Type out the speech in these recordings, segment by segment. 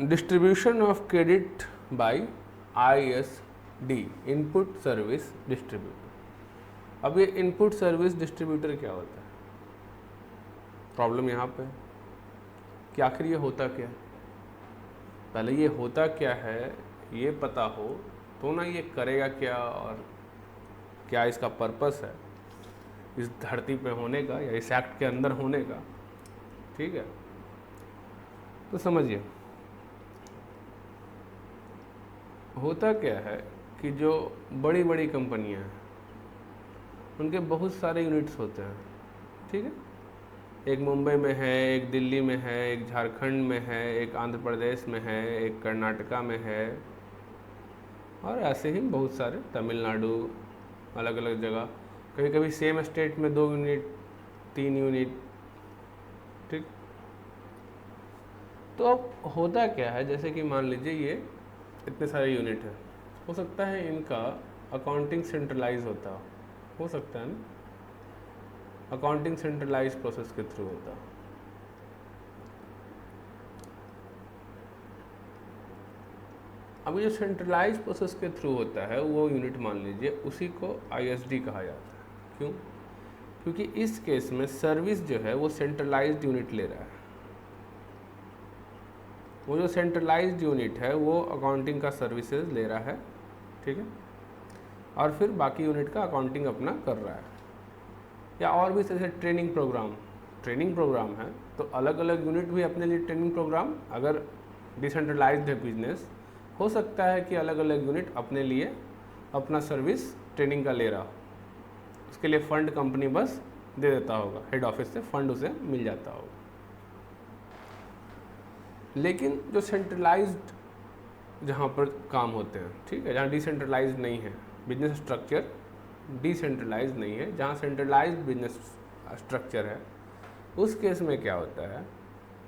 Distribution of credit by ISD, input service distributor. अब ये input service distributor क्या होता है? प्रॉब्लम यहाँ पे है कि आखिर ये होता क्या है। पहले ये होता क्या है ये पता हो तो ना ये करेगा क्या और क्या इसका पर्पस है इस धरती पे होने का या इस एक्ट के अंदर होने का। ठीक है, तो समझिए होता क्या है कि जो बड़ी बड़ी कंपनियां हैं उनके बहुत सारे यूनिट्स होते हैं। ठीक है, एक मुंबई में है, एक दिल्ली में है, एक झारखंड में है, एक आंध्र प्रदेश में है, एक कर्नाटका में है, और ऐसे ही बहुत सारे, तमिलनाडु, अलग अलग जगह, कभी कभी सेम स्टेट में 2 यूनिट 3 यूनिट। ठीक, तो अब होता क्या है, जैसे कि मान लीजिए ये इतने सारे यूनिट है, हो सकता है इनका अकाउंटिंग सेंट्रलाइज होता हो सकता है ना, अकाउंटिंग सेंट्रलाइज प्रोसेस के थ्रू होता। अब ये सेंट्रलाइज प्रोसेस के थ्रू होता है वो यूनिट मान लीजिए, उसी को ISD कहा जाता है। क्यों? क्योंकि इस केस में सर्विस जो है वो सेंट्रलाइज्ड यूनिट ले रहा है। वो जो सेंट्रलाइज्ड यूनिट है वो अकाउंटिंग का सर्विसेज ले रहा है। ठीक है, और फिर बाकी यूनिट का अकाउंटिंग अपना कर रहा है। या और भी जैसे ट्रेनिंग प्रोग्राम है तो अलग अलग यूनिट भी अपने लिए ट्रेनिंग प्रोग्राम, अगर डिसेंट्रलाइज्ड है बिजनेस, हो सकता है कि अलग अलग यूनिट अपने लिए अपना सर्विस ट्रेनिंग का ले रहा हो, उसके लिए फंड कंपनी बस दे देता होगा, हेड ऑफिस से फंड उसे मिल जाता होगा। लेकिन जो सेंट्रलाइज्ड जहाँ पर काम होते हैं, ठीक है, जहाँ डिसेंट्रलाइज्ड नहीं है, बिजनेस स्ट्रक्चर डिसेंट्रलाइज नहीं है, जहाँ सेंट्रलाइज्ड बिजनेस स्ट्रक्चर है, उस केस में क्या होता है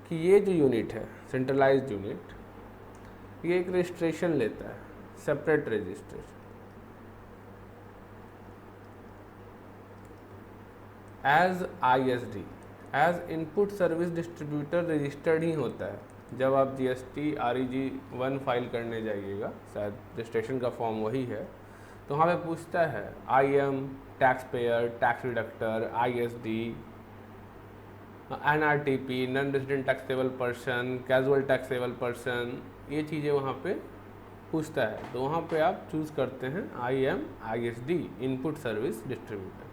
कि ये जो यूनिट है सेंट्रलाइज्ड यूनिट, ये एक रजिस्ट्रेशन लेता है, separate registration, as ISD, as input service distributor registered ही होता है। जब आप GST REG 1 फाइल करने जाइएगा, शायद रजिस्ट्रेशन का फॉर्म वही है, तो वहाँ पे पूछता है IM, tax payer, tax deductor, ISD, NRTP, non resident taxable person, casual taxable person, ये चीज़ें वहाँ पे पूछता है। तो वहाँ पे आप चूज़ करते हैं IM ISD, input service distributor.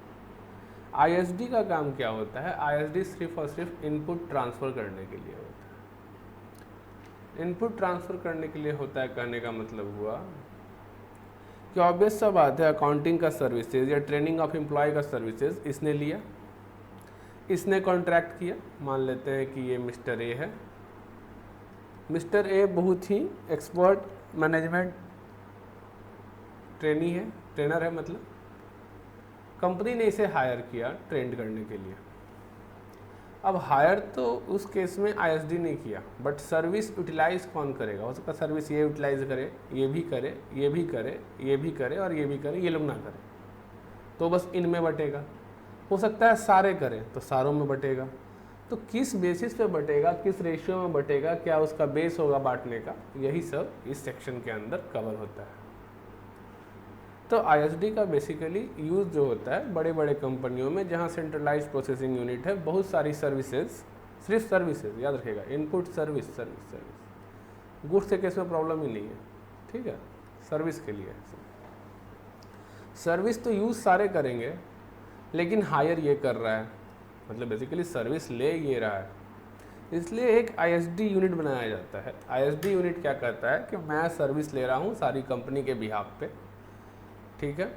ISD का काम क्या होता है? ISD सिर्फ और सिर्फ इनपुट ट्रांसफ़र करने के लिए होता है। इनपुट ट्रांसफ़र करने के लिए होता है, कहने का मतलब हुआ कि ऑब्वियस सा बात है, अकाउंटिंग का सर्विसेज या ट्रेनिंग ऑफ एम्प्लॉय का सर्विसेज इसने लिया, इसने कॉन्ट्रैक्ट किया। मान लेते हैं कि ये मिस्टर ए है, मिस्टर ए बहुत ही एक्सपर्ट मैनेजमेंट ट्रेनी है, ट्रेनर है, मतलब कंपनी ने इसे हायर किया ट्रेंड करने के लिए। अब हायर तो उस केस में ISD ने किया, बट सर्विस यूटिलाइज कौन करेगा? हो सकता है सर्विस ये यूटिलाइज करे, ये भी करे, ये भी करे, ये भी करे और ये भी करे, ये लोग ना करें, तो बस इनमें बटेगा। हो सकता है सारे करें तो सारों में बटेगा। तो किस बेसिस पे बटेगा, किस रेशियो में बटेगा, क्या उसका बेस होगा बांटने का, यही सब इस सेक्शन के अंदर कवर होता है। तो ISD का बेसिकली यूज़ जो होता है बड़े बड़े कंपनियों में, जहाँ सेंट्रलाइज्ड प्रोसेसिंग यूनिट है, बहुत सारी सर्विसेज, सिर्फ सर्विसेज याद रखिएगा, इनपुट सर्विस, गुड्स के केस में प्रॉब्लम ही नहीं है। ठीक है, सर्विस के लिए सर्विस तो यूज़ सारे करेंगे, लेकिन हायर ये कर रहा है, मतलब बेसिकली सर्विस ले ये रहा है, इसलिए एक ISD यूनिट बनाया जाता है। ISD यूनिट क्या कहता है कि मैं सर्विस ले रहा हूँ सारी कंपनी के बिहाफ पे। ठीक है,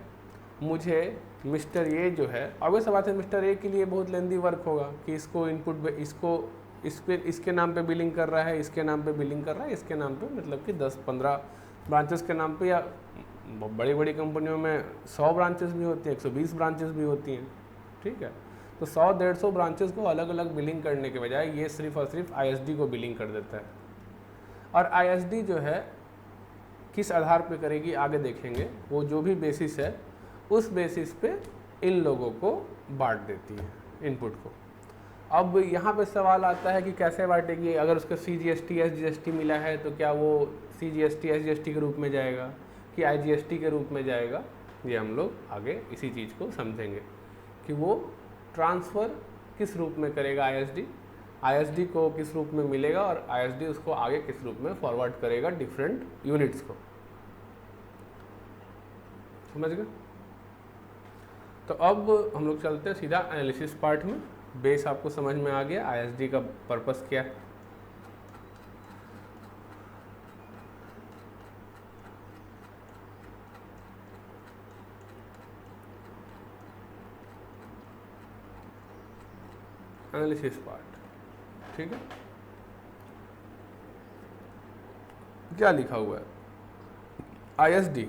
मुझे मिस्टर ए जो है, ऑब्वियस बात है मिस्टर ए के लिए बहुत लेंदी वर्क होगा कि इसको इनपुट, इसको इस पे, इसके नाम पे बिलिंग कर रहा है, इसके नाम पे बिलिंग कर रहा है, इसके नाम पे, मतलब कि 10-15 ब्रांचेस के नाम पे, या बड़ी बड़ी कंपनियों में 100 ब्रांचेस भी होती हैं, 120 ब्रांचेस भी होती हैं। ठीक है, तो 100-150 ब्रांचेस को अलग अलग बिलिंग करने के बजाय ये सिर्फ और सिर्फ ISD को बिलिंग कर देता है। और ISD जो है किस आधार पे करेगी आगे देखेंगे, वो जो भी बेसिस है उस बेसिस पे इन लोगों को बांट देती है इनपुट को। अब यहाँ पे सवाल आता है कि कैसे बांटेगी, अगर उसको CGST SGST मिला है तो क्या वो CGST SGST के रूप में जाएगा कि IGST के रूप में जाएगा, ये हम लोग आगे इसी चीज़ को समझेंगे कि वो ट्रांसफ़र किस रूप में करेगा ISD को किस रूप में मिलेगा और ISD उसको आगे किस रूप में फॉरवर्ड करेगा डिफरेंट यूनिट्स को। समझ गए? तो अब हम लोग चलते हैं सीधा एनालिसिस पार्ट में। बेस आपको समझ में आ गया, ISD का पर्पस क्या है। एनालिसिस पार्ट, ठीक है। क्या लिखा हुआ है? ISD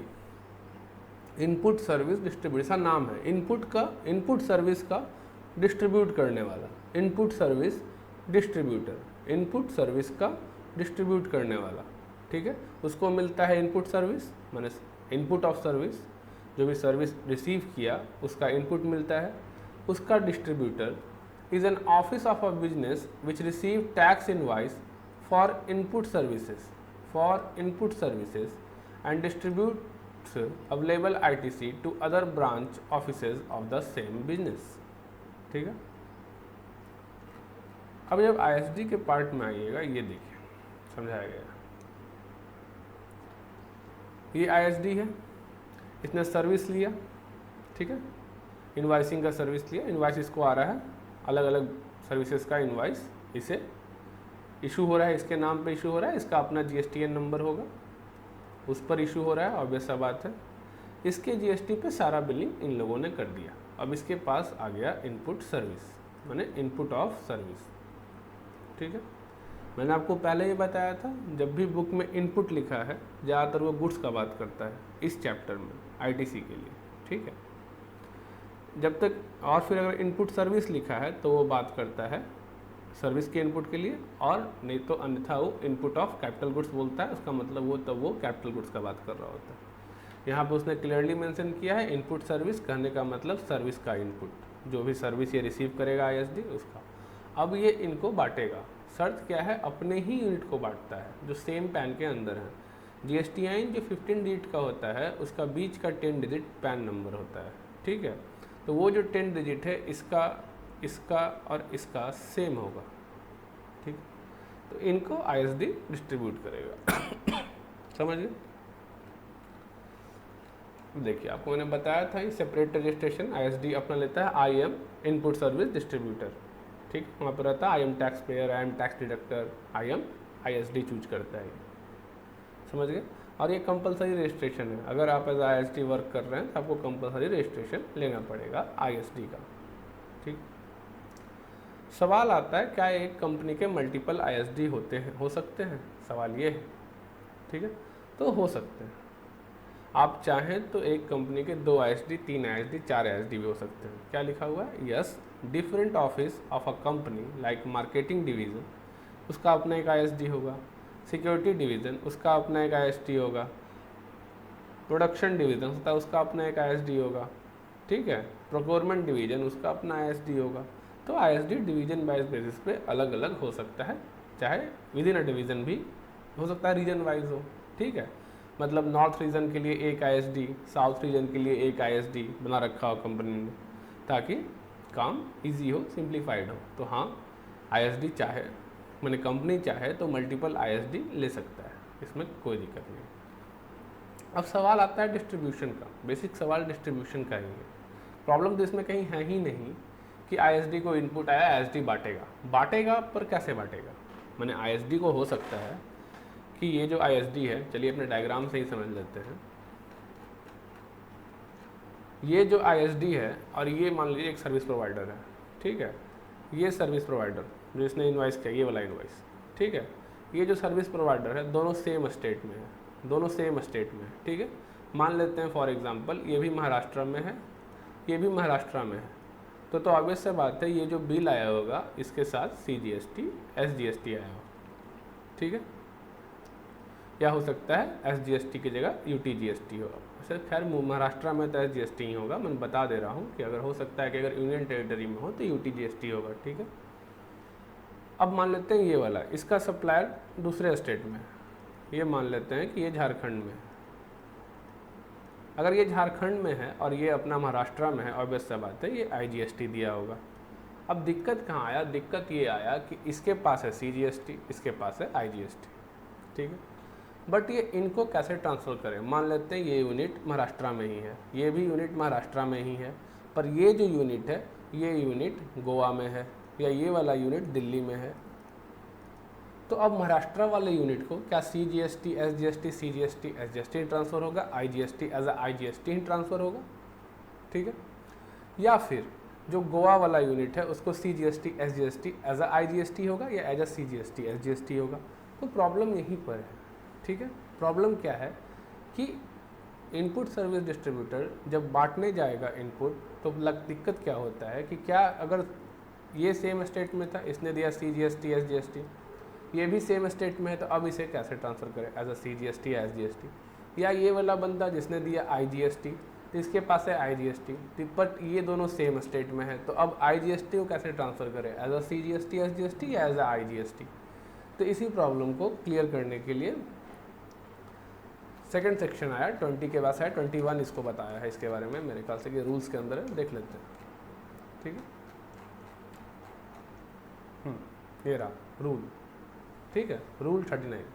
इनपुट सर्विस डिस्ट्रीब्यूटर नाम है, इनपुट सर्विस का डिस्ट्रीब्यूट करने वाला, input service distributor, input service का डिस्ट्रीब्यूट करने वाला, ठीक है। उसको मिलता है इनपुट सर्विस, माने इनपुट ऑफ सर्विस, जो भी सर्विस रिसीव किया उसका इनपुट मिलता है। उसका distributor is an office of a business which receive tax invoice for input services and distributes available ITC to other branch offices of the same business, ठीक है। अब जब ISD के पार्ट में आइएगा, ये देखिए समझाया गया, ये ISD है, इसने सर्विस लिया, ठीक है, इनवाइसिंग का सर्विस लिया, इनवाइस इसको आ रहा है, अलग अलग सर्विसेज का इनवाइस इसे इशू हो रहा है, इसके नाम पे इशू हो रहा है, इसका अपना GSTN नंबर होगा, उस पर इशू हो रहा है, ऑब्वियस सा बात है। इसके GST पे सारा बिलिंग इन लोगों ने कर दिया। अब इसके पास आ गया इनपुट सर्विस, माने इनपुट ऑफ सर्विस, ठीक है। मैंने आपको पहले ही बताया था, जब भी बुक में इनपुट लिखा है ज़्यादातर वो गुड्स का बात करता है इस चैप्टर में ITC के लिए, ठीक है। जब तक और फिर अगर इनपुट सर्विस लिखा है तो वो बात करता है सर्विस के इनपुट के लिए, और नहीं तो अन्यथा वो इनपुट ऑफ कैपिटल गुड्स बोलता है, उसका मतलब वो तब वो कैपिटल गुड्स का बात कर रहा होता है। यहाँ पर उसने क्लियरली मेंशन किया है इनपुट सर्विस, कहने का मतलब सर्विस का इनपुट, जो भी सर्विस ये रिसीव करेगा ISD उसका। अब ये इनको बांटेगा, शर्त क्या है, अपने ही यूनिट को बांटता है जो सेम पैन के अंदर है। GSTN जो 15 डिजिट का होता है उसका बीच का 10 डिजिट पैन नंबर होता है, ठीक है। तो वो जो 10 डिजिट है इसका और इसका सेम होगा, ठीक। तो इनको ISD डिस्ट्रीब्यूट करेगा। समझ गए? देखिए आपको मैंने बताया था ये सेपरेट रजिस्ट्रेशन ISD अपना लेता है IM इनपुट सर्विस डिस्ट्रीब्यूटर, ठीक। वहाँ पर रहता है IM tax payer, IM tax deductor, IM ISD choose करता है, समझ गए। और ये कंपलसरी रजिस्ट्रेशन है, अगर आप एज ISD वर्क कर रहे हैं तो आपको कंपलसरी रजिस्ट्रेशन लेना पड़ेगा ISD का, ठीक। सवाल आता है क्या एक कंपनी के मल्टीपल ISD हो सकते हैं, सवाल ये है, ठीक है। तो हो सकते हैं, आप चाहें तो एक कंपनी के 2 ISD, 3 ISD, 4 ISD भी हो सकते हैं। क्या लिखा हुआ है? Yes, different office of a company like marketing division, उसका अपना एक ISD होगा, सिक्योरिटी डिवीज़न उसका अपना एक ISD होगा, प्रोडक्शन डिवीज़न होता है उसका अपना एक ISD होगा, ठीक है, प्रोक्योरमेंट डिवीज़न उसका अपना ISD होगा। तो ISD डिवीज़न वाइज बेसिस पे अलग अलग हो सकता है, चाहे विद इन अ डिवीज़न भी हो सकता है, रीजन वाइज हो, ठीक है। मतलब नॉर्थ रीजन के लिए एक ISD, साउथ रीजन के लिए एक ISD बना रखा हो कंपनी ने, ताकि काम इजी हो, सिंप्लीफाइड हो। तो हाँ, ISD चाहे मैंने कंपनी चाहे तो मल्टीपल ISD ले सकता है, इसमें कोई दिक्कत नहीं। अब सवाल आता है डिस्ट्रीब्यूशन का, बेसिक सवाल डिस्ट्रीब्यूशन का ही है। प्रॉब्लम तो इसमें कहीं है ही नहीं कि ISD को इनपुट आया ISD बांटेगा पर कैसे बांटेगा। मैंने ISD को हो सकता है कि ये जो ISD है, चलिए अपने डायग्राम से ही समझ लेते हैं। ये जो ISD है और ये मान लीजिए एक सर्विस प्रोवाइडर है, ठीक है। ये सर्विस प्रोवाइडर जो इसने इनवाइस किया, ये वाला इनवाइस, ठीक है। ये जो सर्विस प्रोवाइडर है दोनों सेम स्टेट में है, दोनों सेम स्टेट में है, ठीक है। मान लेते हैं फॉर एग्जांपल ये भी महाराष्ट्र में है, ये भी महाराष्ट्र में है, तो ऑब्वियस से बात है ये जो बिल आया होगा इसके साथ CGST SGST आया होगा, ठीक है। या हो सकता है SGST की जगह UTGST होगा। वैसे खैर महाराष्ट्र में तो SGST ही होगा, मैं बता दे रहा हूँ कि अगर हो सकता है कि अगर यूनियन टेरिटरी में हो तो UTGST होगा, ठीक है। अब मान लेते हैं ये वाला, इसका सप्लायर दूसरे स्टेट में, ये मान लेते हैं कि ये झारखंड में। अगर ये झारखंड में है और ये अपना महाराष्ट्र में है, ऑब्वियस सा बात है ये IGST दिया होगा। अब दिक्कत कहाँ आया? दिक्कत ये आया कि इसके पास है CGST, इसके पास है IGST, ठीक है। बट ये इनको कैसे ट्रांसफ़र करें? मान लेते हैं ये यूनिट महाराष्ट्र में ही है, ये भी यूनिट महाराष्ट्र में ही है, पर ये जो यूनिट है ये यूनिट गोवा में है, या ये वाला यूनिट दिल्ली में है। तो अब महाराष्ट्र वाले यूनिट को क्या CGST, SGST, CGST, SGST transfer होगा, IGST एज अ IGST ही ट्रांसफ़र होगा, ठीक है। या फिर जो गोवा वाला यूनिट है उसको CGST, SGST as a IGST होगा, या एज अ CGST, SGST होगा। तो प्रॉब्लम यहीं पर है, ठीक है। प्रॉब्लम क्या है कि इनपुट सर्विस डिस्ट्रीब्यूटर जब बांटने जाएगा इनपुट, तो दिक्कत क्या होता है कि क्या अगर ये सेम स्टेट में था, इसने दिया CGST, SGST, ये भी सेम स्टेट में है, तो अब इसे कैसे ट्रांसफ़र करें एज अ CGST, SGST? या ये वाला बंदा जिसने दिया IGST, तो इसके पास है IGST, बट ये दोनों सेम स्टेट में है, तो अब IGST को कैसे ट्रांसफ़र करें एज अ CGST, SGST या एज अ IGST? तो इसी प्रॉब्लम को क्लियर करने के लिए सेकंड सेक्शन आया, 20 के बाद है, 21 इसको बताया है इसके बारे में, मेरे ख्याल से कि रूल्स के अंदर है, देख लेते हैं, ठीक है। ये रहा रूल, ठीक है। रूल 39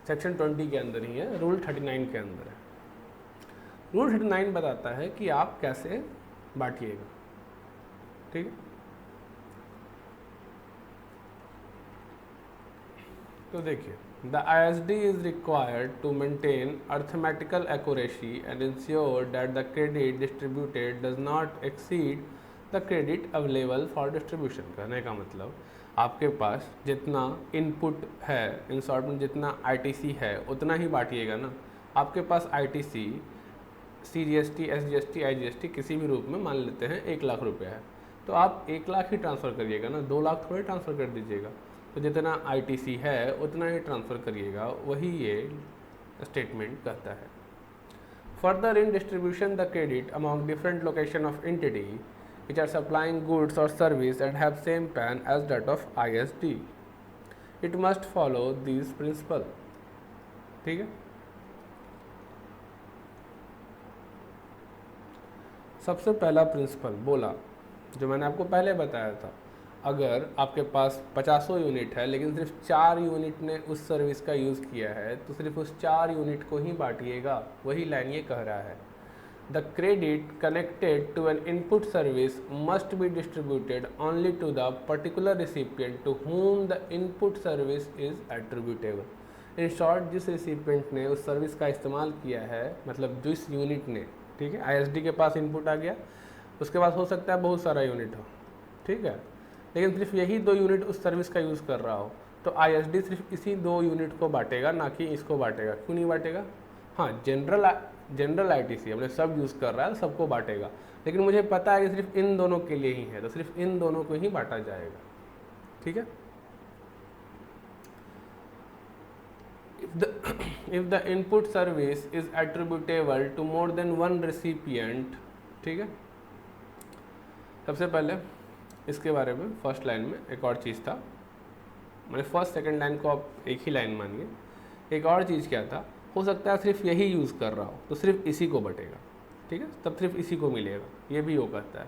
सेक्शन 20 के अंदर ही है, रूल 39 के अंदर है। रूल 39 बताता है कि आप कैसे बांटिएगा, ठीक है। तो देखिए, the ISD is required to maintain arithmetical accuracy and ensure that the credit distributed does not exceed the credit available for distribution। कहने का मतलब आपके पास जितना इनपुट है, इन शॉर्ट में जितना ITC है उतना ही बांटिएगा ना। आपके पास ITC, CGST, SGST, IGST किसी भी रूप में मान लेते हैं 1 लाख रुपया है, तो आप 1 लाख ही ट्रांसफ़र करिएगा ना, 2 लाख थोड़े ट्रांसफ़र कर दीजिएगा। तो जितना ITC है उतना ही ट्रांसफ़र करिएगा, वही ये स्टेटमेंट कहता है। Further in distribution the credit among different location of entity which are supplying goods or service and have same PAN as that of ISD, it must follow these principle, ठीक है। सबसे पहला principal बोला जो मैंने आपको पहले बताया था, अगर आपके पास 50 यूनिट है लेकिन सिर्फ 4 यूनिट ने उस सर्विस का यूज़ किया है, तो सिर्फ उस 4 यूनिट को ही बांटिएगा। वही लाइन ये कह रहा है, The credit connected to an input service must be distributed only to the particular recipient to whom the input service is attributable। In short, जिस recipient ने उस सर्विस का इस्तेमाल किया है, मतलब जिस यूनिट ने, ठीक है, ISD के पास इनपुट आ गया, उसके पास हो सकता है बहुत सारा यूनिट हो, ठीक है, लेकिन सिर्फ यही 2 यूनिट उस सर्विस का यूज़ कर रहा हो, तो ISD सिर्फ इसी 2 यूनिट को बांटेगा, ना कि इसको बांटेगा। क्यों नहीं बांटेगा? हाँ, जनरल ITC हमने सब यूज़ कर रहा है, सबको बांटेगा, लेकिन मुझे पता है कि सिर्फ इन दोनों के लिए ही है, तो सिर्फ इन दोनों को ही बांटा जाएगा, ठीक है। If the input service is attributable to more than one recipient, ठीक है। सबसे पहले इसके बारे में फर्स्ट लाइन में एक और चीज़ था, मैंने फर्स्ट सेकंड लाइन को आप एक ही लाइन मानिए। एक और चीज़ क्या था, हो सकता है सिर्फ यही यूज़ कर रहा हो, तो सिर्फ इसी को बटेगा, ठीक है, तब सिर्फ इसी को मिलेगा, ये भी वो कहता है।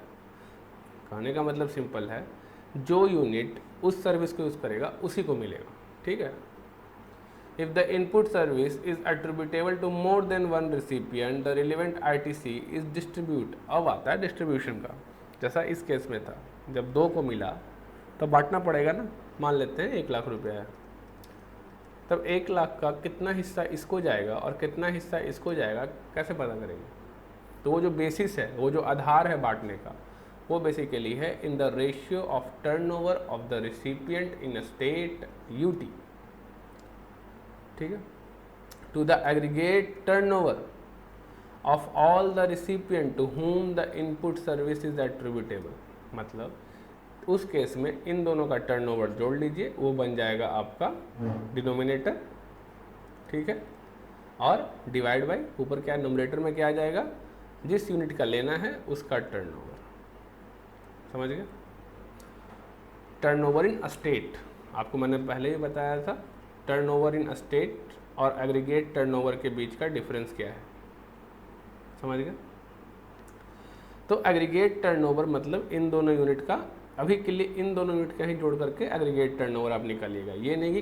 कहने का मतलब सिंपल है, जो यूनिट उस सर्विस को यूज़ करेगा उसी को मिलेगा, ठीक है। If the input service is attributable to more than one recipient the relevant ITC is distribute. अब आता है डिस्ट्रीब्यूशन का, जैसा इस केस में था, जब 2 को मिला तो बांटना पड़ेगा ना। मान लेते हैं 1 लाख रुपया है, तब 1 लाख का कितना हिस्सा इसको जाएगा और कितना हिस्सा इसको जाएगा, कैसे पता करेंगे? तो वो जो बेसिस है, वो जो आधार है बांटने का, वो बेसिकली है in the ratio of turnover of the recipient in state UT, ठीक है, to the aggregate turnover of all the recipient to whom the input service is attributable. मतलब उस केस में इन दोनों का टर्नओवर जोड़ लीजिए, वो बन जाएगा आपका डिनोमिनेटर, ठीक है, और डिवाइड बाय ऊपर क्या नोमिनेटर में क्या आ जाएगा, जिस यूनिट का लेना है उसका टर्नओवर। समझ गए? टर्नओवर इन स्टेट, आपको मैंने पहले ही बताया था टर्नओवर इन स्टेट और एग्रीगेट टर्नओवर के बीच का डिफरेंस क्या है, समझ गए। तो एग्रीगेट टर्नओवर मतलब इन दोनों यूनिट का, अभी के लिए इन दोनों यूनिट का ही जोड़ करके एग्रीगेट टर्नओवर आप निकालिएगा। ये नहीं कि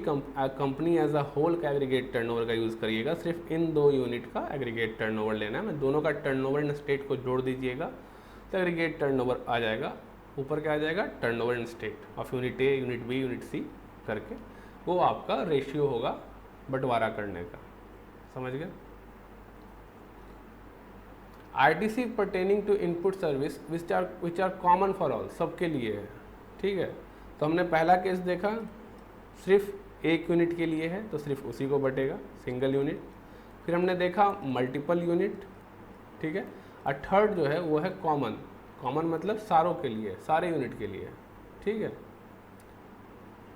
कंपनी एज अ होल का एग्रीगेट टर्नओवर का यूज़ करिएगा, सिर्फ इन दो यूनिट का एग्रीगेट टर्नओवर लेना है। मैं दोनों का टर्नओवर इन स्टेट को जोड़ दीजिएगा तो एग्रीगेट टर्नओवर आ जाएगा। ऊपर क्या आ जाएगा, turnover in state of unit A, unit B, unit C करके, वो आपका रेशियो होगा बंटवारा करने का, समझ गए। ITC pertaining to input service which are common for all, सबके लिए है, ठीक है। तो हमने पहला केस देखा सिर्फ एक यूनिट के लिए है तो सिर्फ उसी को बटेगा, सिंगल यूनिट। फिर हमने देखा मल्टीपल यूनिट, ठीक है। और थर्ड जो है वो है कॉमन, कॉमन मतलब सारों के लिए, सारे यूनिट के लिए, ठीक है।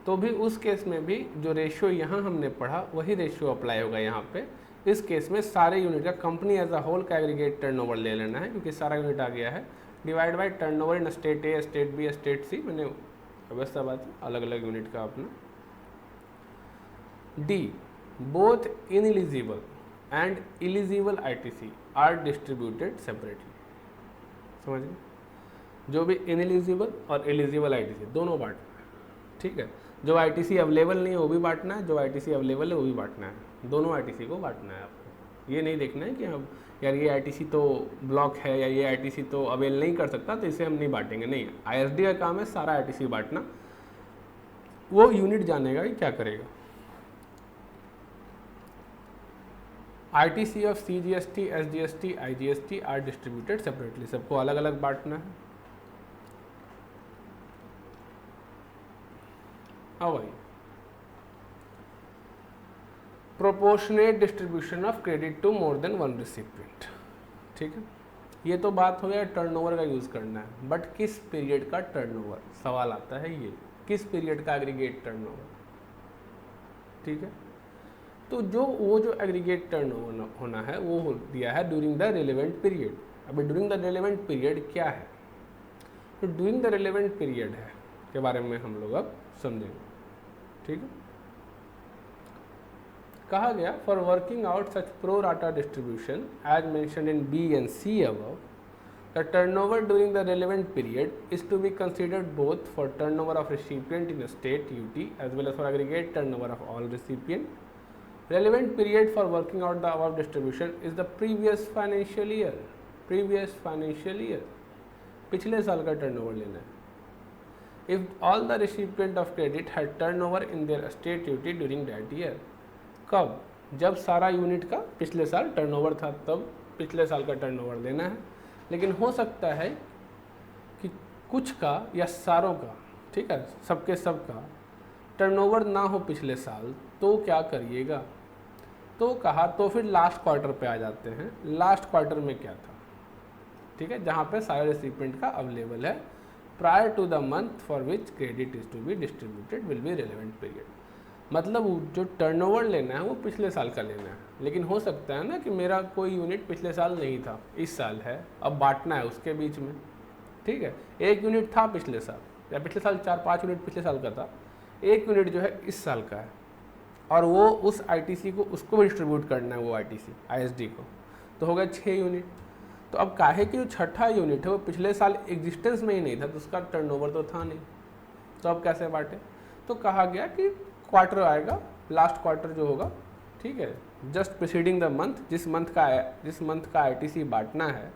तो भी उस केस में भी जो रेशियो यहाँ हमने पढ़ा वही रेशियो अप्लाई होगा यहाँ पे। इस केस में सारे यूनिट का कंपनी एज अ होल का एग्रीगेट टर्नओवर ले लेना है, क्योंकि सारा यूनिट आ गया है। Divide by turnover in state A, state B, state C, मैंने व्यवस्था बात है अलग अलग यूनिट का अपना। D, both ineligible and eligible ITC are distributed separately, समझ गए। जो भी इनएलिजिबल और एलिजिबल ITC दोनों बांटना है, ठीक है। जो ITC अवेलेबल नहीं है वो भी बांटना है, जो ITC अवेलेबल है वो भी बांटना है, दोनों ITC को बांटना है आपको। ये नहीं देखना है कि हम यार ये ITC तो ब्लॉक है या ये ITC तो अवेल नहीं कर सकता तो इसे हम नहीं बांटेंगे, नहीं। ISD का काम है सारा ITC बांटना, वो यूनिट जानेगा कि क्या करेगा। ITC of CGST, SGST, IGST are distributed separately, सबको अलग अलग बांटना है। हाँ भाई, proportionate distribution of credit to more than one recipient, ठीक है। ये तो बात हो गया टर्नओवर का यूज़ करना है, बट किस पीरियड का टर्नओवर, सवाल आता है ये, किस पीरियड का एग्रीगेट टर्नओवर, ठीक है। तो जो वो जो एग्रीगेट टर्नओवर होना है वो दिया है ड्यूरिंग द रिलेवेंट पीरियड। अभी ड्यूरिंग द रिलेवेंट पीरियड क्या है, तो ड्यूरिंग द रिलेवेंट पीरियड है के बारे में हम लोग अब समझेंगे, ठीक है। कहा गया for working out such pro rata distribution as mentioned in B and C above, the turnover during the relevant period is to be considered both for turnover of recipient in a state UT as well as for aggregate turnover of all recipient. Relevant period for working out the above distribution is the previous financial year, previous financial year, पिछले साल का turnover लेना है। If all the recipient of credit had turnover in their state UT during that year, कब, जब सारा unit का पिछले साल टर्नओवर था तब पिछले साल का टर्नओवर लेना है। लेकिन हो सकता है कि कुछ का या सारों का, ठीक है, सबके सब का टर्नओवर ना हो पिछले साल, तो क्या करिएगा, तो कहा तो फिर लास्ट क्वार्टर पे आ जाते हैं। लास्ट क्वार्टर में क्या था, ठीक है, जहाँ पे सारे रिसिपिएंट का अवेलेबल है, prior to the month for which credit is to be distributed will be relevant period. मतलब जो टर्नओवर लेना है वो पिछले साल का लेना है, लेकिन हो सकता है ना कि मेरा कोई यूनिट पिछले साल नहीं था, इस साल है, अब बांटना है उसके बीच में, ठीक है। एक यूनिट था पिछले साल या पिछले साल 4-5 यूनिट पिछले साल का था, एक यूनिट जो है इस साल का है और वो उस ITC को उसको भी डिस्ट्रीब्यूट करना है, वो ITC ISD को, तो हो गया 6 यूनिट। तो अब काहे कि जो छठा यूनिट है वो पिछले साल एग्जिस्टेंस में ही नहीं था तो उसका टर्नओवर तो था नहीं, तो अब कैसे बांटे, तो कहा गया कि क्वार्टर आएगा, लास्ट क्वार्टर जो होगा, ठीक है, जस्ट प्रीसीडिंग द मंथ, जिस मंथ का ITC बांटना है,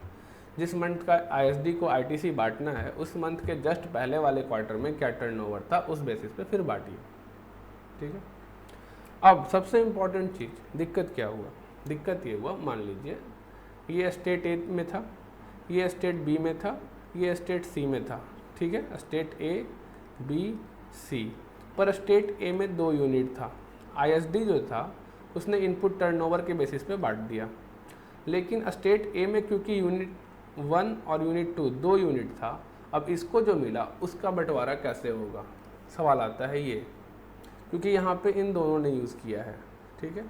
जिस मंथ का ISD को ITC बांटना है, उस मंथ के जस्ट पहले वाले क्वार्टर में क्या टर्नओवर था उस बेसिस पे फिर बांटिए, ठीक है। अब सबसे इम्पॉर्टेंट चीज़, दिक्कत क्या हुआ, दिक्कत ये हुआ, मान लीजिए ये स्टेट A में था, ये स्टेट B में था, ये स्टेट C में था, ठीक है, स्टेट A, B, C, पर स्टेट A में 2 यूनिट था। ISD जो था उसने इनपुट टर्नओवर के बेसिस पे बांट दिया, लेकिन स्टेट A में क्योंकि यूनिट 1 और यूनिट 2 2 यूनिट था, अब इसको जो मिला उसका बंटवारा कैसे होगा, सवाल आता है ये, क्योंकि यहाँ पे इन दोनों ने यूज़ किया है, ठीक है।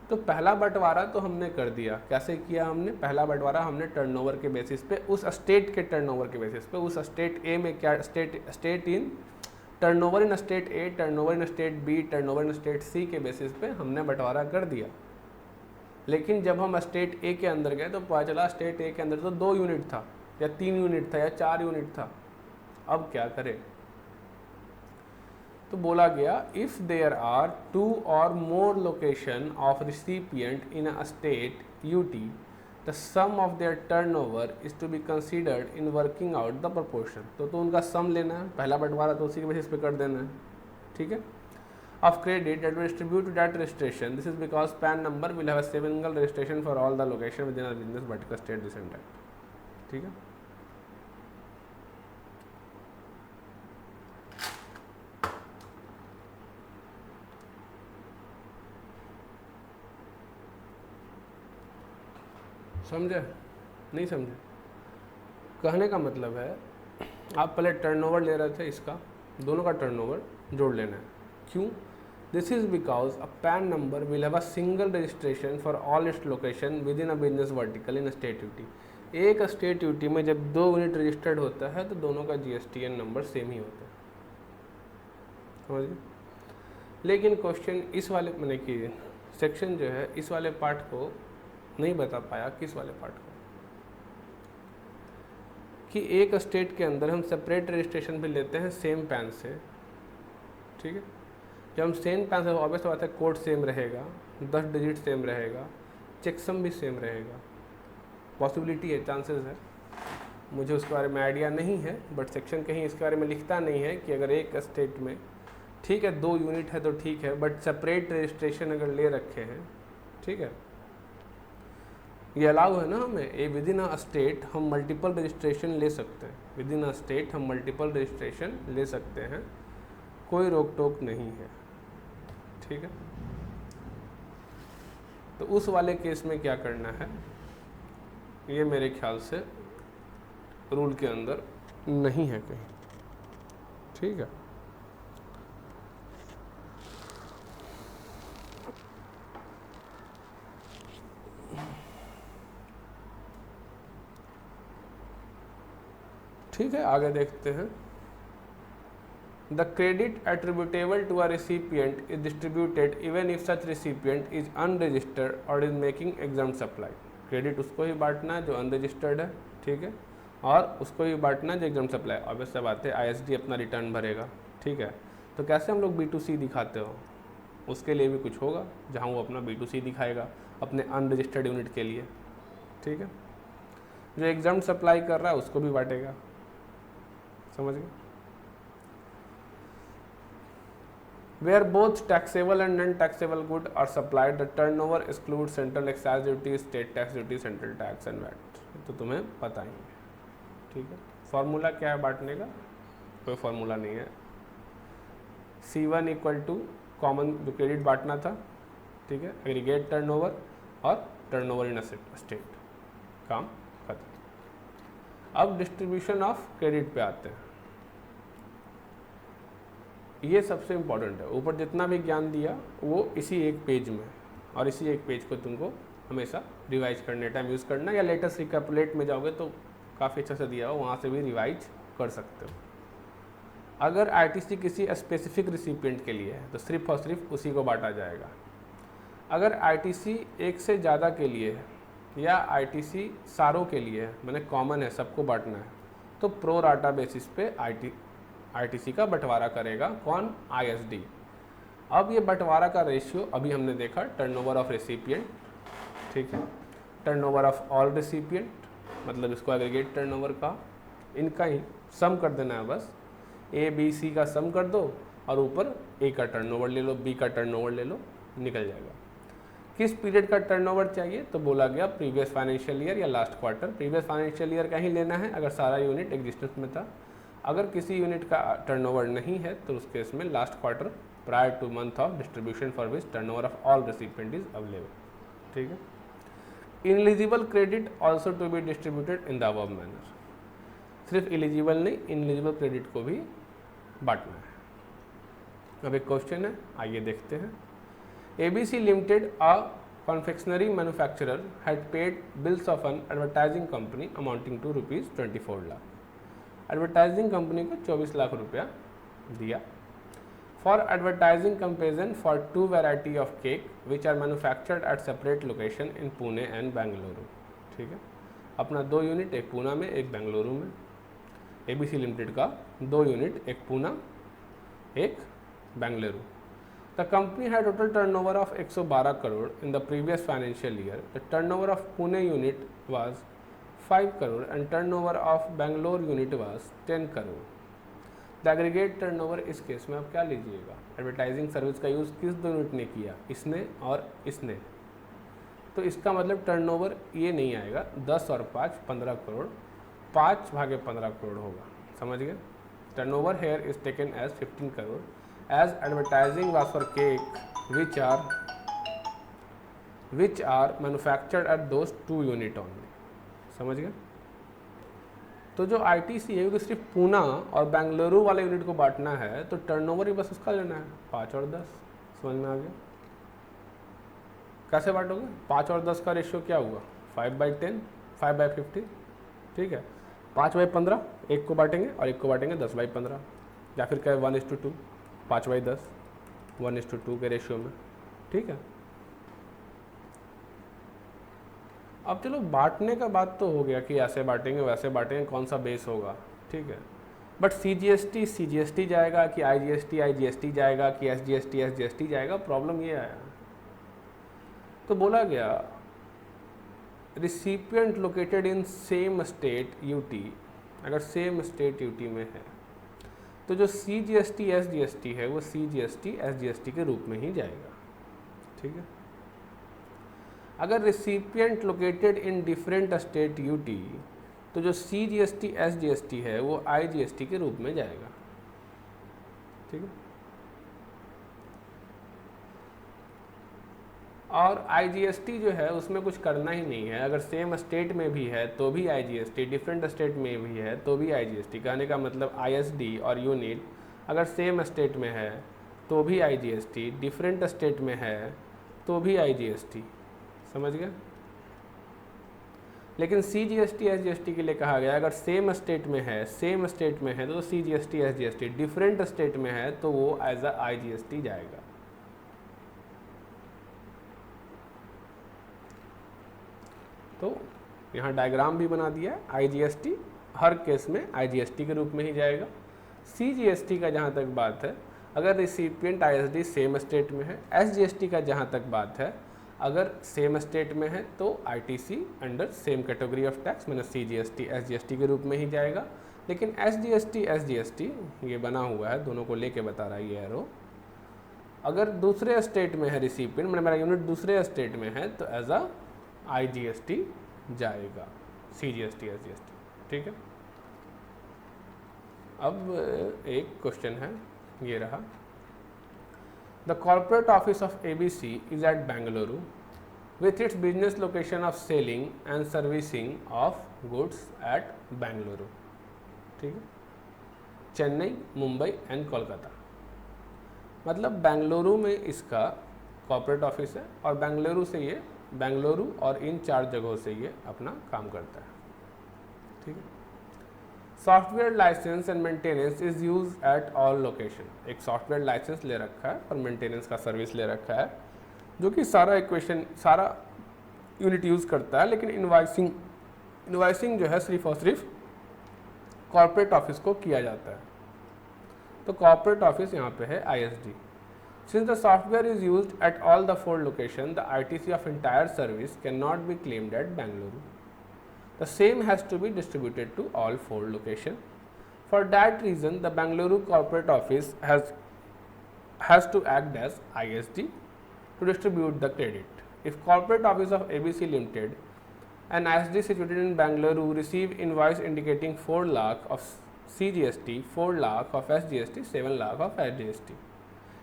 तो पहला बंटवारा तो हमने कर दिया, कैसे किया हमने, पहला बंटवारा हमने टर्नओवर के बेसिस पे, उस स्टेट के टर्नओवर के बेसिस पे, उस स्टेट A में क्या state in turnover in state A, turnover in state B, turnover in state C के बेसिस पे हमने बंटवारा कर दिया। लेकिन जब हम स्टेट ए के अंदर गए तो पता चला स्टेट ए के अंदर तो 2 यूनिट था या 3 यूनिट था या 4 यूनिट था। अब क्या करें? तो बोला गया if there are 2 or more location of recipient in a state UT, the sum of their turnover is to be considered in working out the proportion. तो उनका सम लेना है, पहला बंटवारा तो उसी के बेसिस पे कर देना है, ठीक है। Of credit that will distribute to that registration, this is because PAN number will have a single registration for all the location within a business vertical state this and that, ठीक है। समझे? नहीं समझे? कहने का मतलब है आप पहले टर्नओवर ले रहे थे, इसका दोनों का टर्नओवर जोड़ लेना है। क्यों? This is because a pan number will have a single registration for all its location with in a business vertical in state UT. एक स्टेट यूटी में जब 2 यूनिट रजिस्टर्ड होता है तो दोनों का GSTN नंबर सेम ही होता है, समझ गए? लेकिन क्वेश्चन इस वाले मैंने कि सेक्शन जो है इस वाले पार्ट को नहीं बता पाया। किस वाले पार्ट को? कि एक स्टेट के अंदर हम सेपरेट रजिस्ट्रेशन भी लेते हैं सेम पैन से, ठीक है। जब हम सेम पैन से ऑब्वियस बात है कोड सेम रहेगा, 10 डिजिट सेम रहेगा, चेकसम भी सेम रहेगा। पॉसिबिलिटी है, चांसेस है, मुझे उसके बारे में आइडिया नहीं है, बट सेक्शन कहीं इसके बारे में लिखता नहीं है कि अगर एक स्टेट में ठीक है 2 यूनिट है तो ठीक है, बट सेपरेट रजिस्ट्रेशन अगर ले रखे हैं, ठीक है, ये अलाउ है ना हमें। ए विद इन अ स्टेट हम मल्टीपल रजिस्ट्रेशन ले सकते हैं, विद इन अ स्टेट हम मल्टीपल रजिस्ट्रेशन ले सकते हैं, कोई रोक टोक नहीं है, ठीक है। तो उस वाले केस में क्या करना है, ये मेरे ख्याल से रूल के अंदर नहीं है कहीं, ठीक है। ठीक है, आगे देखते हैं। The credit attributable to a recipient is distributed even if such recipient is unregistered और is making exempt supply. Credit उसको ही बांटना है जो अनरजिस्टर्ड है, ठीक है, और उसको ही बांटना है जो एग्जाम सप्लाई। ऑब्वियस सा बात है ISD अपना रिटर्न भरेगा, ठीक है। तो कैसे हम लोग B2C दिखाते हो, उसके लिए भी कुछ होगा जहाँ वो अपना B2C दिखाएगा अपने अनरजिस्टर्ड यूनिट के लिए, ठीक है। जो एग्जाम सप्लाई कर रहा है उसको भी बांटेगा, समझ गए। Where both taxable and non-taxable good are supplied, the turnover excludes central excise duty, state tax duty, central tax and VAT। तो तुम्हें पता ही है, ठीक है। फॉर्मूला क्या है बांटने का? कोई फॉर्मूला नहीं है। C1 इक्वल टू कॉमन जो क्रेडिट बांटना था, ठीक है, एग्रीगेट टर्नओवर और टर्नओवर इन स्टेट, काम खत्म। अब डिस्ट्रीब्यूशन ऑफ क्रेडिट पे आते हैं। ये सबसे इम्पॉर्टेंट है। ऊपर जितना भी ज्ञान दिया वो इसी एक पेज में, और इसी एक पेज को तुमको हमेशा रिवाइज करने टाइम यूज़ करना, या लेटेस्ट रिकैपुलेट में जाओगे तो काफ़ी अच्छा से दिया हो, वहाँ से भी रिवाइज कर सकते हो। अगर ITC किसी स्पेसिफिक रिसिपिएंट के लिए है तो सिर्फ और सिर्फ उसी को बांटा जाएगा। अगर ITC एक से ज़्यादा के लिए है या ITC सारों के लिए है, मैंने कॉमन है, सबको बांटना है, तो प्रो राटा बेसिस पे ITC का बंटवारा करेगा कौन? ISD। अब ये बंटवारा का रेशियो अभी हमने देखा टर्नओवर ऑफ रेसिपिएंट, ठीक है, टर्नओवर ऑफ ऑल रेसिपिएंट, मतलब इसको एग्रीगेट टर्नओवर का, इनका ही सम कर देना है बस। A B C का सम कर दो और ऊपर A का टर्नओवर ले लो, B का टर्नओवर ले लो, निकल जाएगा। किस पीरियड का टर्नओवर चाहिए? तो बोला गया प्रीवियस फाइनेंशियल ईयर या last quarter. Previous financial year का ही लेना है अगर सारा यूनिट एग्जिस्टेंस में था। अगर किसी यूनिट का टर्नओवर नहीं है तो उस केस में last quarter prior to month of distribution for which turnover of all recipient is available, ठीक है। Ineligible credit also to be distributed in the above manner. सिर्फ एलिजिबल नहीं, इनएलिजिबल क्रेडिट को भी बांटना है। अब एक क्वेश्चन है, आइए देखते हैं। ABC limited a confectionery manufacturer had paid bills of an advertising company amounting to ₹24 lakh. Advertising company को 24 लाख रुपया दिया। For advertising comparison for 2 variety of cake which are manufactured at separate location in Pune and Bengaluru. ठीक है, अपना 2 unit, एक पूना में एक बेंगलुरु में, ABC लिमिटेड का 2 यूनिट, एक पूना एक Bengaluru. The company had total turnover of 112 crore in the previous financial year. The turnover of Pune unit was 5 crore and turnover of Bangalore unit was 10 crore. The aggregate turnover, इस केस में आप क्या लीजिएगा, एडवर्टाइजिंग सर्विस का यूज़ किस 2 यूनिट ने किया, इसने और इसने, तो इसका मतलब टर्नओवर ये नहीं आएगा, 10 और 5 15 करोड़, 5 भागे 15 करोड़ होगा। समझ गए? Turnover here is taken as 15 crore as advertising was for cake which are manufactured at those 2 unit only. समझ गए? तो जो ITC है वो सिर्फ पूना और बेंगलुरु वाले यूनिट को बांटना है, तो टर्नओवर ही बस उसका लेना है, 5 और 10। समझ में आ गया? कैसे बांटोगे? 5 और 10 का रेशियो क्या हुआ, 5/10, 5/50। ठीक है, 5/15, एक को बांटेंगे और एक को बांटेंगे 10/15, या फिर क्या 1:2, 5/10, 1:2 के रेशियो में। ठीक है, अब चलो बांटने का बात तो हो गया कि ऐसे बांटेंगे वैसे बांटेंगे, कौन सा बेस होगा। ठीक है, बट CGST जाएगा कि IGST जाएगा कि SGST जाएगा, प्रॉब्लम ये आया। तो बोला गया recipient located in same state UT, अगर सेम स्टेट UT में है तो जो CGST SGST है वो CGST SGST के रूप में ही जाएगा। ठीक है, अगर recipient located in different state UT तो जो CGST SGST है वो IGST के रूप में जाएगा। ठीक है, और IGST जो है उसमें कुछ करना ही नहीं है, अगर सेम स्टेट में भी है तो भी IGST, डिफरेंट स्टेट में भी है तो भी IGST। कहने का मतलब ISD और यूनिट अगर सेम स्टेट में है तो भी IGST, डिफरेंट स्टेट में है तो भी IGST। समझ गए? लेकिन CGST SGST के लिए कहा गया अगर सेम स्टेट में है तो CGST SGST, डिफरेंट स्टेट में है तो वो एज अ IGST जाएगा। तो यहाँ डायग्राम भी बना दिया है, IGST हर केस में IGST के रूप में ही जाएगा। CGST का जहाँ तक बात है, अगर रिसिपिएंट ISD सेम स्टेट में है। SGST का जहाँ तक बात है, अगर सेम स्टेट में है तो ITC under same category of tax मैंने CGST SGST के रूप में ही जाएगा। लेकिन SGST SGST ये बना हुआ है, दोनों को लेके बता रहा है ये एरो, अगर दूसरे स्टेट में है रिसिपिएंट, मैंने मेरा यूनिट दूसरे स्टेट में है तो एज अ IGST जाएगा, CGST SGST। ठीक है, अब एक क्वेश्चन है, ये रहा। The corporate office of ABC is at Bengaluru with its business location of selling and servicing of goods at Bengaluru. ठीक है, चेन्नई, मुंबई एंड कोलकाता, मतलब बेंगलुरु में इसका कॉर्पोरेट ऑफिस है और बेंगलुरु और इन 4 जगहों से ये अपना काम करता है। ठीक है, software licence and maintenance is use at all location, एक सॉफ्टवेयर लाइसेंस ले रखा है और मेंटेनेंस का सर्विस ले रखा है, जो कि सारा यूनिट यूज़ करता है। लेकिन इनवाइसिंग जो है सिर्फ और सिर्फ कॉर्पोरेट ऑफिस को किया जाता है। तो कॉर्पोरेट ऑफिस यहाँ पे है ISD। Since the software is used at all the 4 locations, the ITC of entire service cannot be claimed at Bengaluru. The same has to be distributed to all 4 locations. For that reason, the Bengaluru corporate office has to act as ISD to distribute the credit. If corporate office of ABC Limited and ISD situated in Bengaluru receive invoice indicating 4 lakh of CGST, 4 lakh of SGST, 7 lakh of SGST.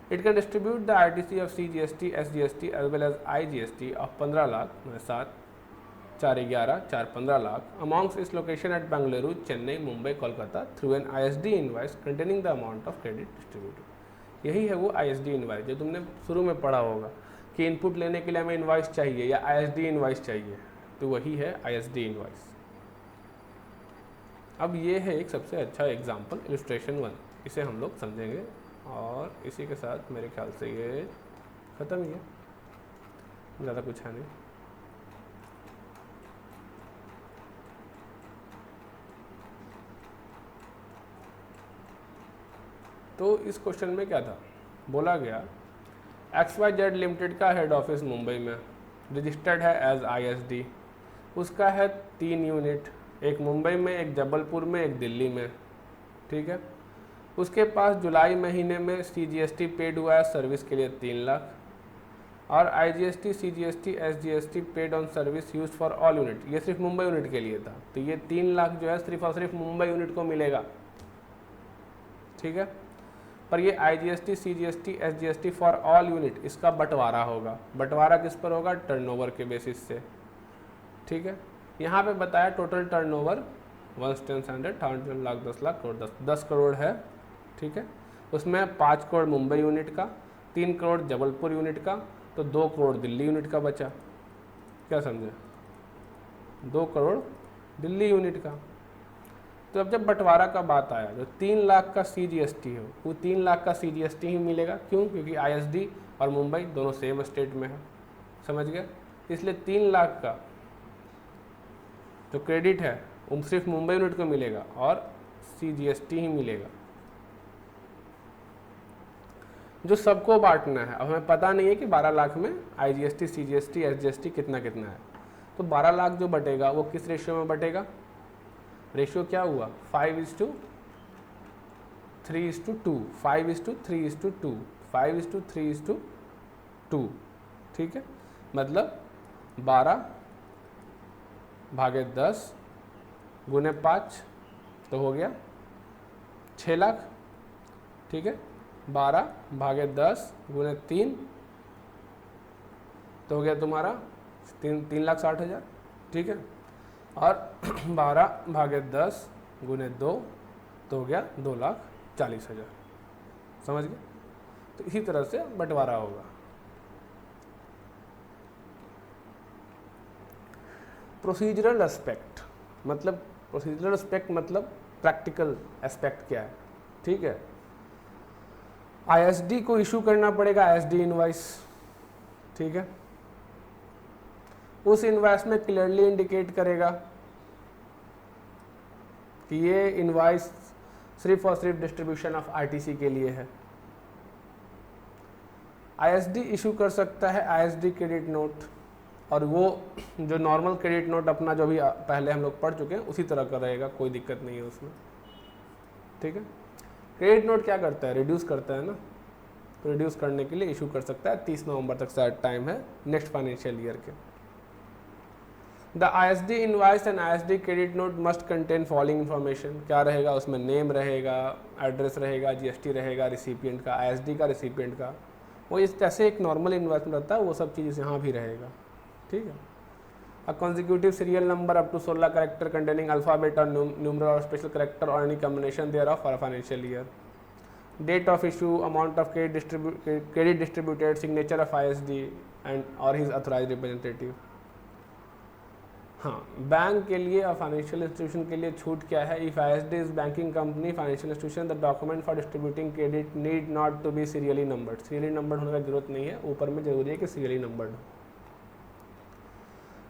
It can distribute the ITC of CGST, SGST as well as IGST of 15 lakh, 7, 4, 11, 4, 15 lakh amongst its location at Bengaluru, Chennai, Mumbai, Kolkata through an ISD invoice containing the amount of credit distributed. यही है वो ISD invoice जो तुमने शुरू में पढ़ा होगा कि इनपुट लेने के लिए हमें इनवाइस चाहिए या ISD इनवाइस चाहिए, तो वही है ISD इनवाइस। अब ये है एक सबसे अच्छा एग्जाम्पल, इलस्ट्रेशन 1। इसे हम लोग समझेंगे और इसी के साथ मेरे ख्याल से ये ख़त्म ही है, ज़्यादा कुछ है नहीं। तो इस क्वेश्चन में क्या था, बोला गया XYZ लिमिटेड का हेड ऑफिस मुंबई में, रजिस्टर्ड है एज ISD, उसका है 3 यूनिट, एक मुंबई में, एक जबलपुर में, एक दिल्ली में, ठीक है। उसके पास जुलाई महीने में CGST पेड हुआ है सर्विस के लिए 3 लाख, और IGST, CGST, SGST paid on service use for all unit, ये सिर्फ मुंबई यूनिट के लिए था। तो ये 3 लाख जो है सिर्फ और सिर्फ मुंबई यूनिट को मिलेगा, ठीक है। पर ये IGST, CGST, SGST for all unit, इसका बंटवारा होगा। बंटवारा किस पर होगा, टर्नओवर के बेसिस से, ठीक है। यहाँ पे बताया टोटल टर्नओवर 1 10 100 100 लाख 10 लाख करोड़ 10 करोड़ है, ठीक है। उसमें 5 करोड़ मुंबई यूनिट का, 3 करोड़ जबलपुर यूनिट का, तो 2 करोड़ दिल्ली यूनिट का बचा। क्या समझे, 2 करोड़ दिल्ली यूनिट का। तो अब जब बंटवारा का बात आया, जो 3 लाख का CGST हो, वो 3 लाख का CGST ही मिलेगा। क्यों, क्योंकि ISD और मुंबई दोनों सेम स्टेट में है, समझ गए। इसलिए 3 लाख का जो क्रेडिट है वो सिर्फ मुंबई यूनिट को मिलेगा और CGST ही मिलेगा, जो सबको बांटना है। अब हमें पता नहीं है कि 12 लाख में IGST, CGST, SGST कितना कितना है। तो 12 लाख जो बटेगा वो किस रेशियो में बटेगा, रेशियो क्या हुआ, 5:3:2, 5:3:2, 5:3:2, ठीक है। मतलब 12/10 गुने 5 तो हो गया 6 लाख, ठीक है। 12/10 गुने 3 तो हो गया तुम्हारा 3,60,000, ठीक है। और 12/10 गुने 2 तो हो गया 2,40,000, समझ गए। तो इसी तरह से बंटवारा होगा। प्रोसीजरल एस्पेक्ट मतलब प्रैक्टिकल एस्पेक्ट क्या है, ठीक है। ISD को इशू करना पड़ेगा ISD इनवॉइस, ठीक है। उस इनवॉइस में क्लियरली इंडिकेट करेगा कि ये इनवॉइस सिर्फ और सिर्फ डिस्ट्रीब्यूशन ऑफ RTC के लिए है। ISD इशू कर सकता है ISD क्रेडिट नोट, और वो जो नॉर्मल क्रेडिट नोट अपना जो भी पहले हम लोग पढ़ चुके हैं उसी तरह का रहेगा, कोई दिक्कत नहीं है उसमें, ठीक है। क्रेडिट नोट क्या करता है, रिड्यूस करता है ना, तो रिड्यूस करने के लिए इशू कर सकता है। 30 नवंबर तक शायद टाइम है नेक्स्ट फाइनेंशियल ईयर के। The ISD invoice and ISD credit note must contain following information, क्या रहेगा उसमें, नेम रहेगा, एड्रेस रहेगा, GST रहेगा रिसिपिएंट का, ISD का रिसिपिएंट का, वो इस जैसे एक नॉर्मल इन्वॉइस में रहता है वो सब चीज़ यहाँ भी रहेगा, ठीक है। A consecutive serial number up to 16 character containing alphabet or numeral or special character or any combination thereof for a financial year. Date of issue, amount of credit distributed, signature of ISD and or his authorized representative. हाँ, bank के लिए और financial institution के लिए छूट क्या है। If ISD is banking company financial institution the document for distributing credit need not to be serially numbered. Serially numbered होने की जरूरत नहीं है, ऊपर में जरूरी है कि सीरियली नंबर्ड हो।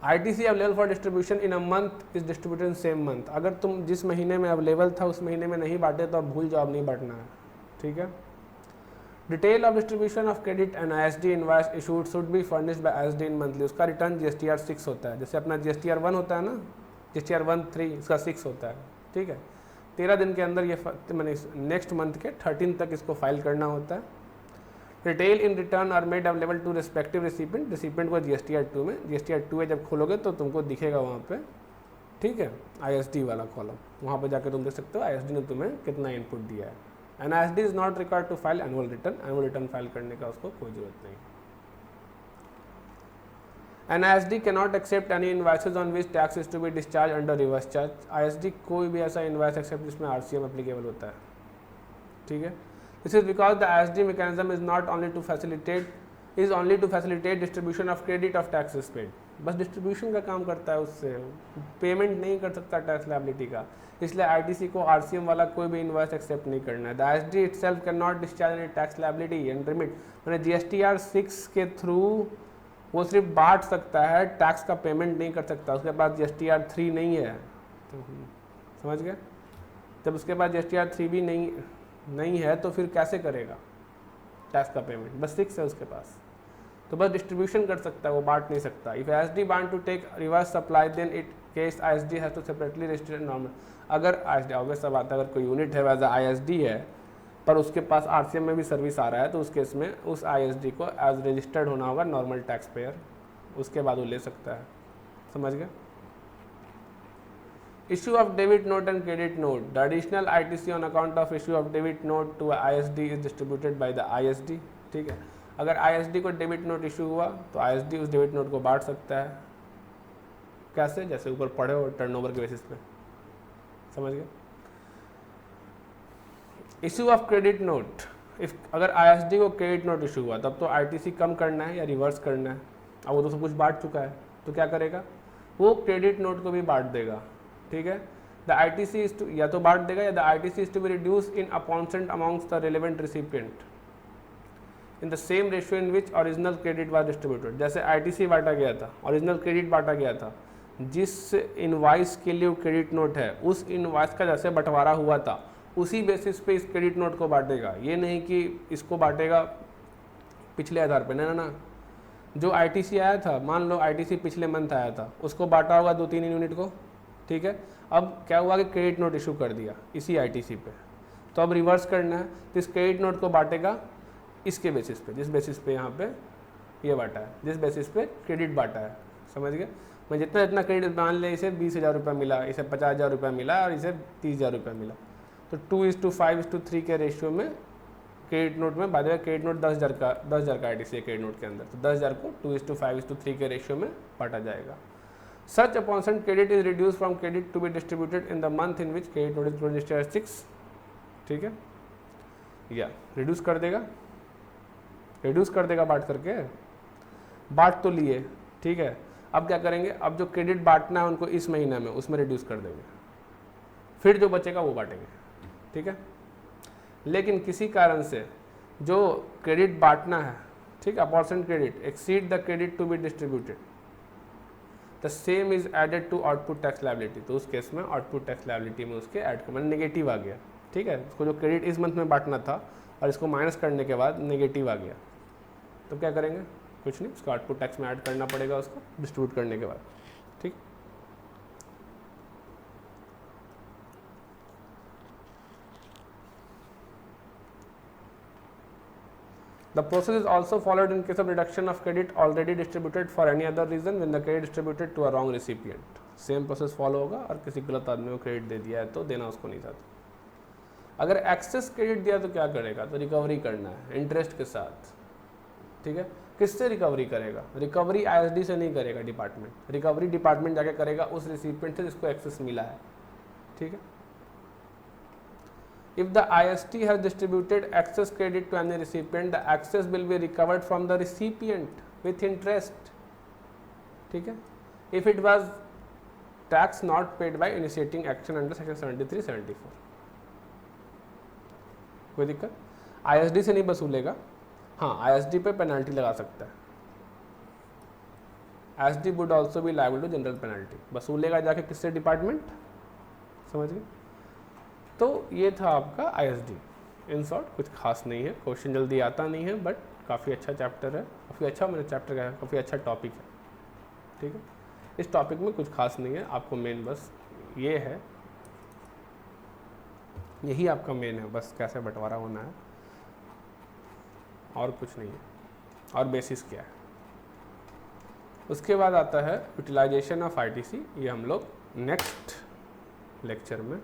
ITC available for distribution in a month is distributed in same month. अगर तुम जिस महीने में अवेलेबल था उस महीने में नहीं बांटे तो अब भूल जाओ, अब नहीं बांटना है, ठीक है। Detail of distribution of credit and ISD invoice issued should be furnished bye ISD in monthly. उसका रिटर्न GSTR 6 होता है, जैसे अपना GSTR 1 होता है ना, GSTR 1 3 इसका 6 होता है, ठीक है। 13 दिन के अंदर ये मैंने नेक्स्ट मंथ के 13 तक इसको फाइल करना होता है। Retail in return are made available to respective recipient. Recipient को GSTR 2 में, GSTR 2 में जब खोलोगे तो तुमको दिखेगा वहाँ पे, ठीक है, ISD वाला कॉलम, वहाँ पे जाकर तुम देख सकते हो ISD ने तुम्हें कितना इनपुट दिया है। And ISD is not required to file annual return file करने का उसको कोई जरूरत नहीं। And ISD cannot accept any invoices on which tax is to be discharge under reverse charge. ISD कोई भी ऐसा इनवॉइस एक्सेप्ट जिसमें RCM एप्लीकेबल होता है, ठीक है। This is because the ISD mechanism is only to facilitate distribution of credit of taxes paid. बस distribution का काम करता है, उससे पेमेंट नहीं कर सकता टैक्स लायबिलिटी का। इसलिए आईटीसी को आरसीएम वाला कोई भी इनवॉइस एक्सेप्ट नहीं करना है। The ISD itself can not discharge any tax liability and remit, मैंने जीएसटीआर 6 के थ्रू वो सिर्फ बांट सकता है, टैक्स का पेमेंट नहीं कर सकता। उसके पास जीएसटीआर 3 नहीं है, तो समझ गए। जब उसके पास जीएसटीआर 3 भी नहीं है तो फिर कैसे करेगा टैक्स का पेमेंट? बस 6 है उसके पास, तो बस डिस्ट्रीब्यूशन कर सकता है, वो बांट नहीं सकता। If ISD want to take reverse supply then it case ISD has to separately register normal. अगर आईएसडी ऑब्वियस सा बात है, अगर कोई यूनिट है एज आईएसडी है पर उसके पास आरसीएम में भी सर्विस आ रहा है, तो उस केस में उस आईएसडी को एज रजिस्टर्ड होना होगा नॉर्मल टैक्स पेयर, उसके बाद वो ले सकता है। समझ गए। Issue of debit note and credit note. The additional ITC on account of issue of debit note to ISD is distributed by the ISD. ठीक है, अगर ISD को डेबिट नोट इशू हुआ तो ISD उस डेबिट नोट को बांट सकता है। कैसे? जैसे ऊपर पढ़े हो, टर्नओवर के बेसिस पे। समझ गए। इशू ऑफ क्रेडिट नोट, अगर ISD को क्रेडिट नोट इशू हुआ तब तो ITC कम करना है या रिवर्स करना है। अब वो तो सब कुछ बांट चुका है, तो क्या करेगा? वो क्रेडिट नोट को भी बांट देगा। ठीक है, द आईटीसी इज टू, या तो बांट देगा या the ITC is to be reduce in apportioned amongst the relevant recipient in the same ratio in which original credit was distributed. जैसे आईटीसी बांटा गया था, ओरिजिनल क्रेडिट बांटा गया था, जिस इनवाइस के लिए क्रेडिट नोट है उस इनवाइस का जैसे बंटवारा हुआ था उसी बेसिस पे इस क्रेडिट नोट को बांटेगा। ये नहीं कि इसको बांटेगा पिछले आधार पे, ना ना। जो आईटीसी आया था, मान लो आईटीसी पिछले मंथ आया था, उसको बांटा होगा 2-3 यूनिट को। ठीक है, अब क्या हुआ कि क्रेडिट नोट इशू कर दिया इसी आईटीसी पे, तो अब रिवर्स करना है, तो इस क्रेडिट नोट को बांटेगा इसके बेसिस पे, जिस बेसिस पे यहाँ पे ये बांटा है, जिस बेसिस पे क्रेडिट बांटा है। समझ गए। मैं जितना क्रेडिट मान ले, इसे 20,000 रुपये मिला, इसे 50,000 रुपये मिला और इसे 30,000 रुपये मिला, तो 2:5:3 के रेशियो में क्रेडिट नोट में, बाद में क्रेडिट नोट 10,000 का आईटीसी है क्रेडिट नोट के अंदर, तो 10,000 को 2:5:3 के रेशियो में बांटा जाएगा। Such apportioned credit is reduced from credit to be distributed in the month in which credit note is registered as 6. ठीक है, या रिड्यूस कर देगा बांट करके, बांट तो लिए। ठीक है, अब क्या करेंगे? अब जो क्रेडिट बांटना है उनको इस महीने में, उसमें रिड्यूस कर देंगे, फिर जो बचेगा वो बांटेंगे। ठीक है, लेकिन किसी कारण से जो क्रेडिट बांटना है, ठीक, opportunity credit exceed the credit to be distributed, the same is added to output tax liability. तो उस केस में आउटपुट टैक्स लायबिलिटी में उसके ऐड कर, मतलब नेगेटिव आ गया। ठीक है, उसको जो क्रेडिट इस मंथ में बांटना था और इसको माइनस करने के बाद नेगेटिव आ गया, तो क्या करेंगे? कुछ नहीं, उसको आउटपुट टैक्स में ऐड करना पड़ेगा उसको डिस्ट्रीब्यूट करने के बाद। ठीक, The process is also followed in case of reduction of credit already distributed for any other reason when the credit distributed to a wrong recipient. Same process follow होगा, और किसी गलत आदमी को क्रेडिट दे दिया है तो देना उसको नहीं था। अगर एक्सेस क्रेडिट दिया तो क्या करेगा? तो रिकवरी करना है इंटरेस्ट के साथ। ठीक है, किससे रिकवरी करेगा? रिकवरी आईएसडी से नहीं करेगा डिपार्टमेंट, रिकवरी डिपार्टमेंट जाके करेगा उस रिसिपिएंट से जिसको एक्सेस मिला है। ठीक है, if the IST has distributed excess credit to any recipient, the excess will be recovered from the recipient with interest. ठीक है, if it was tax not paid by initiating action under section 73-74, कोई दिक्कत? ISD से नहीं वसूलेगा, हाँ ISD पे penalty लगा सकता है। ISD would also be liable to general penalty, वसूलेगा जाके किससे? डिपार्टमेंट। समझ गए। तो ये था आपका आईएसडी। इन शॉर्ट कुछ खास नहीं है, क्वेश्चन जल्दी आता नहीं है, बट काफ़ी अच्छा चैप्टर है, काफ़ी अच्छा मेरा चैप्टर का है, काफ़ी अच्छा टॉपिक है। ठीक है, इस टॉपिक में कुछ खास नहीं है, आपको मेन बस ये है, यही आपका मेन है, बस कैसे बंटवारा होना है और कुछ नहीं है, और बेसिस क्या है। उसके बाद आता है यूटिलाइजेशन ऑफ आईटीसी, ये हम लोग नेक्स्ट लेक्चर में